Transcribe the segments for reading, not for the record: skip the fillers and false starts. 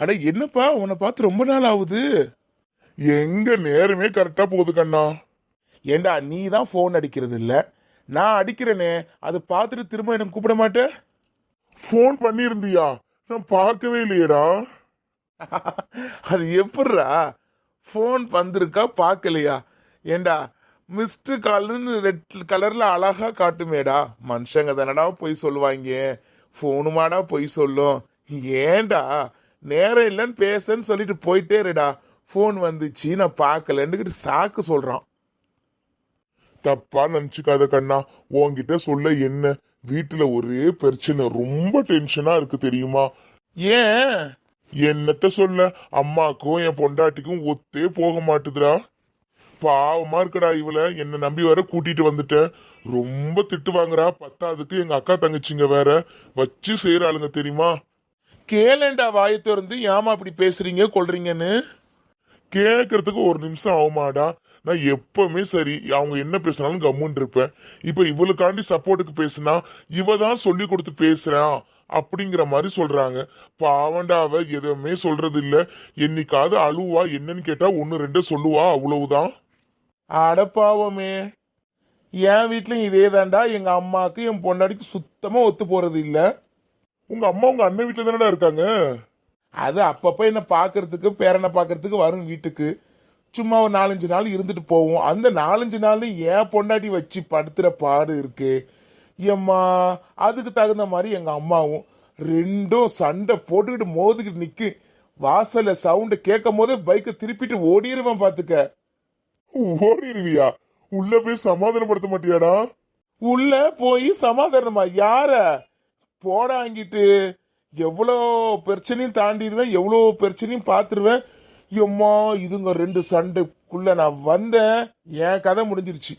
அட என்னப்பா உன்னை பார்த்து ரொம்ப நாள் ஆகுது. எங்க நேரமே கரெக்டா போகுது கண்ணா. ஏண்டா நீ தான் ஃபோன் அடிக்கிறது இல்ல, நான் அடிக்கிறேனே, அதை பார்த்துட்டு திரும்ப எனக்கு கூப்பிட மாட்டேன். ஃபோன் பண்ணியிருந்தியா? நான் பார்க்கவே இல்லையேடா. அது எப்படிரா ஃபோன் வந்திருக்கா பார்க்கலையா? ஏண்டா மிஸ்டு கால்னு ரெட் கலர்ல அழகா காட்டுமேடா. மனுஷங்க தானடா பொய் சொல்லுவாங்க, ஃபோனுமாடா பொய் சொல்லும். ஏண்டா நேரம் இல்லைன்னு பேசன்னு சொல்லிட்டு போயிட்டே இருடா. ஃபோன் வந்துச்சு நான் பார்க்கலன்னு சாக்கு சொல்றான். தப்பா நினைச்சுக்காத கண்ணா. உன்கிட்ட சொல்ல என்ன, வீட்டுல ஒரே பிரச்சனை, ரொம்ப டென்ஷனா இருக்கு தெரியுமா? ஏன்? என்னத்த சொல்ல, அம்மாக்கும் என் பொண்டாட்டிக்கும் ஒத்தே போக மாட்டுதுடா. பாவமா இருக்கடா இவள, என்ன நம்பி வர கூட்டிட்டு வந்துட்டேன். ரொம்ப திட்டு வாங்குறா. பத்தாவதுக்கு எங்க அக்கா தங்கச்சிங்க வேற வச்சு செய்யறாளுங்க தெரியுமா? கேளேண்டா வாயை திறந்து, ஏமா அப்படி பேசுறீங்க கொள்றீங்கன்னு. கேட்கறதுக்கு ஒரு நிமிஷம் ஆகுமாடா? நான் எப்பவுமே சரி, அவங்க என்ன பேசினாலும் கம்முன்னு இருப்பேன். இப்ப இவளுக்காண்டி சப்போர்ட்டுக்கு பேசினா இவ தான் சொல்லி கொடுத்து பேசுறான் அப்படிங்கிற மாதிரி சொல்றாங்க. பாவண்டா, அவ எதுவுமே சொல்றது இல்ல. என்னைக்காவது அழுவா, என்னன்னு கேட்டா ஒன்னு ரெண்டு சொல்லுவா, அவ்வளவுதான். அடப்பாவமே, என் வீட்லயும் இதே தாண்டா. எங்க அம்மாக்கு என் பொண்டாடிக்கு சுத்தமா ஒத்து போறது இல்ல. உங்க அம்மா உங்க அண்ணன் வீட்டுல தானடா இருக்காங்க? அது அப்பப்ப என்ன பாக்குறதுக்கு, பேரனை பாக்குறதுக்கு வரும் வீட்டுக்கு. சும்மா ஒரு 4-5 நாள் இருந்துட்டு போவோம். அந்த 4-5 நாள் ஏன் பொண்டாட்டி வச்சு படுத்துற பாடு இருக்கு எம்மா. அதுக்கு தகுந்த மாதிரி எங்க அம்மாவும் ரெண்டும் சண்டை போட்டுக்கிட்டு மோதுகிட்டு நிக்கு. வாசல்ல சவுண்ட் கேட்கும் போதே பைக்கை திருப்பிட்டு ஓடிடுவேன் பாத்துக்க. ஓடிடுவியா? உள்ள போய் சமாதானப்படுத்த மாட்டியாடா? உள்ள போய் சமாதானமா யார போடாங்கிட்டு எவ்வளோ பிரச்சனையும் தாண்டிடுவேன், எவ்வளோ பிரச்சனையும் பார்த்துருவேன். எம்மா இதுங்க ரெண்டு சண்டைக்குள்ள நான் வந்தேன், என் கதை முடிஞ்சிருச்சு.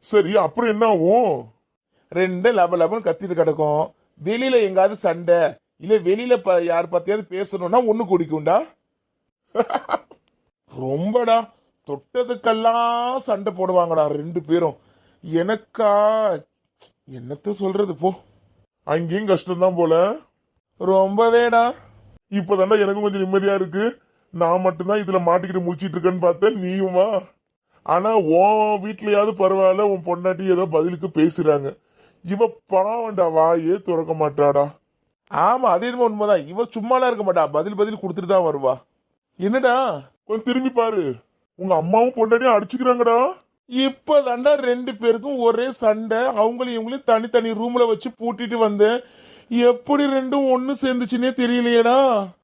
சரி, அப்புறம் என்ன ஆகும்? ரெண்டு லபன்னு கத்திட்டு கிடக்கும். வெளியில எங்காவது சண்டை இல்ல வெளியில யார் பத்தியாவது பேசணும்னா ஒண்ணு குடிக்கும்டா. ரொம்படா, தொட்டதுக்கெல்லாம் சண்டை போடுவாங்கடா ரெண்டு பேரும். எனக்கா என்னத்த சொல்றது போ. அங்கேயும் கஷ்டம்தான் போல. ரொம்பவேடா. இப்பதாண்டா எனக்கும் கொஞ்சம் நிம்மதியா இருக்கு. நான் மட்டும்தான் இதுல மாட்டிக்கிட்டு முடிச்சிட்டு இருக்கேன்னு பார்த்தேன், நீயுமா? ஆனா உன் வீட்லயாவது பரவாயில்ல, உன் பொண்டாட்டி ஏதோ பதிலுக்கு பேசுறாங்க. இவ பாவண்டா, வாயே திறக்க மாட்டாடா. ஆமா, அதே உண்மைதான். இவ சும்மாலாம் இருக்க மாட்டா, பதில் கொடுத்துட்டு தான் வருவா. என்னடா கொஞ்சம் திரும்பி பாரு, உங்க அம்மாவும் பொண்டாட்டியும் அடிச்சுக்கிறாங்கடா. இப்பதாண்டா ரெண்டு பேருக்கும் ஒரே சண்டை. அவங்களையும் இவங்களையும் தனித்தனி ரூம்ல வச்சு பூட்டிட்டு வந்தேன். எப்படி ரெண்டும் ஒண்ணு சேர்ந்துச்சுன்னே தெரியலையேடா.